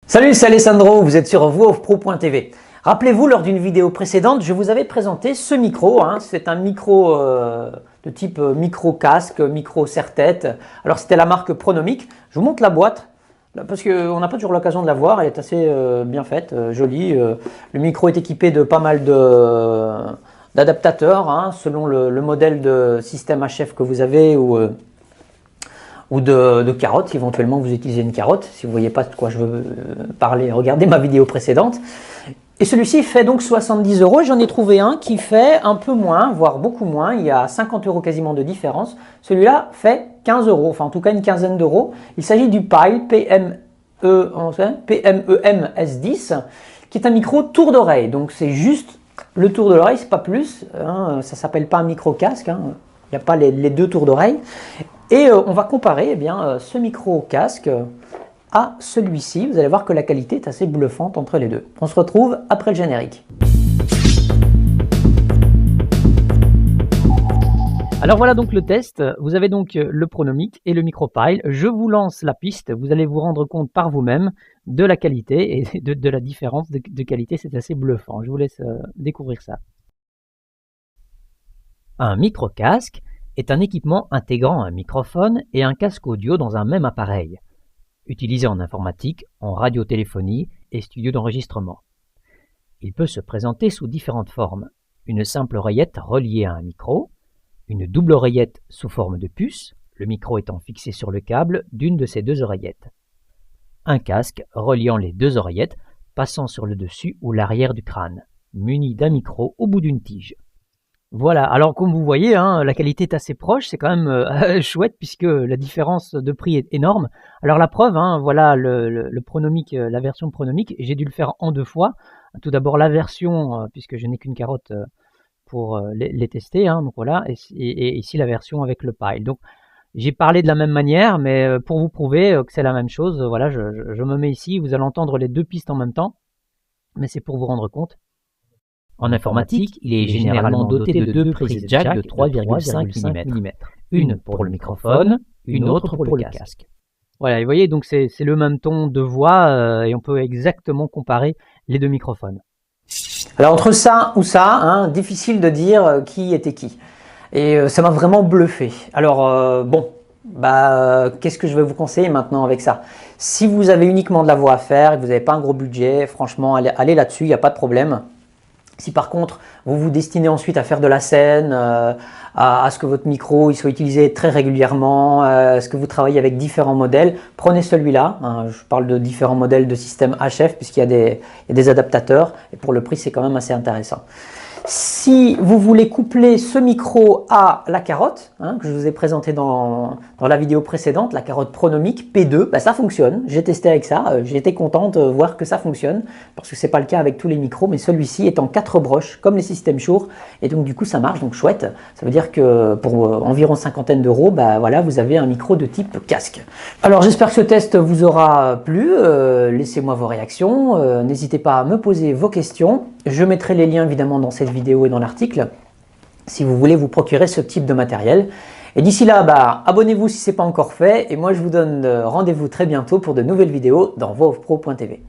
Salut, c'est Alessandro, vous êtes sur voixoffpro.tv. Rappelez-vous, lors d'une vidéo précédente, je vous avais présenté ce micro. C'est un micro de type micro casque, micro serre-tête. Alors c'était la marque Pronomic. Je vous montre la boîte parce qu'on n'a pas toujours l'occasion de la voir. Elle est assez bien faite, jolie. Le micro est équipé de pas mal d'adaptateurs selon le modèle de système HF que vous avez ou de carottes, éventuellement vous utilisez une carotte. Si vous ne voyez pas de quoi je veux parler, regardez ma vidéo précédente. Et celui-ci fait donc 70 €. J'en ai trouvé un qui fait un peu moins, voire beaucoup moins. Il y a 50 € quasiment de différence. Celui-là fait 15 €, enfin en tout cas une quinzaine d'euros. Il s'agit du Pyle PMEM S10, qui est un micro tour d'oreille. Donc c'est juste le tour de l'oreille, c'est pas plus. Ça s'appelle pas un micro casque. Il n'y a pas les deux tours d'oreille. Et on va comparer ce micro casque à celui-ci. Vous allez voir que la qualité est assez bluffante entre les deux. On se retrouve après le générique. Alors voilà donc le test. Vous avez donc le Pronomic et le micro Pyle. Je vous lance la piste. Vous allez vous rendre compte par vous-même de la qualité et de la différence de qualité. C'est assez bluffant. Je vous laisse découvrir ça. Un micro casque est un équipement intégrant un microphone et un casque audio dans un même appareil, utilisé en informatique, en radiotéléphonie et studio d'enregistrement. Il peut se présenter sous différentes formes: une simple oreillette reliée à un micro, une double oreillette sous forme de puce, le micro étant fixé sur le câble d'une de ces deux oreillettes, un casque reliant les deux oreillettes passant sur le dessus ou l'arrière du crâne, muni d'un micro au bout d'une tige. Voilà, alors comme vous voyez, la qualité est assez proche, c'est quand même chouette puisque la différence de prix est énorme. Alors la preuve, voilà le Pronomic, la version Pronomic, j'ai dû le faire en deux fois. Tout d'abord la version, puisque je n'ai qu'une carotte pour les tester, donc voilà, et ici la version avec le Pyle. Donc j'ai parlé de la même manière, mais pour vous prouver que c'est la même chose, voilà, je me mets ici, vous allez entendre les deux pistes en même temps, mais c'est pour vous rendre compte. En informatique, il est généralement doté de deux prises jack de 3,5 mm, une pour le microphone, une autre pour le casque. Voilà, vous voyez, donc c'est le même ton de voix et on peut exactement comparer les deux microphones. Alors entre ça ou ça, difficile de dire qui était qui. Et ça m'a vraiment bluffé. Alors qu'est-ce que je vais vous conseiller maintenant avec ça? Si vous avez uniquement de la voix à faire et que vous n'avez pas un gros budget, franchement, allez là-dessus, il n'y a pas de problème. Si par contre vous vous destinez ensuite à faire de la scène, à ce que votre micro il soit utilisé très régulièrement, à ce que vous travaillez avec différents modèles, prenez celui-là. Je parle de différents modèles de système HF puisqu'il y a des adaptateurs et pour le prix c'est quand même assez intéressant. Si vous voulez coupler ce micro à la carotte, que je vous ai présenté dans la vidéo précédente, la carotte Pronomic P2, ça fonctionne. J'ai testé avec ça, j'ai été contente de voir que ça fonctionne, parce que ce n'est pas le cas avec tous les micros, mais celui-ci est en 4 broches, comme les systèmes Shure, et donc du coup ça marche, donc chouette. Ça veut dire que pour environ cinquantaine d'euros, voilà, vous avez un micro de type casque. Alors j'espère que ce test vous aura plu, laissez-moi vos réactions, n'hésitez pas à me poser vos questions. Je mettrai les liens évidemment dans cette vidéo et dans l'article si vous voulez vous procurer ce type de matériel. Et d'ici là, abonnez-vous si ce n'est pas encore fait. Et moi, je vous donne rendez-vous très bientôt pour de nouvelles vidéos dans voixoffpro.tv.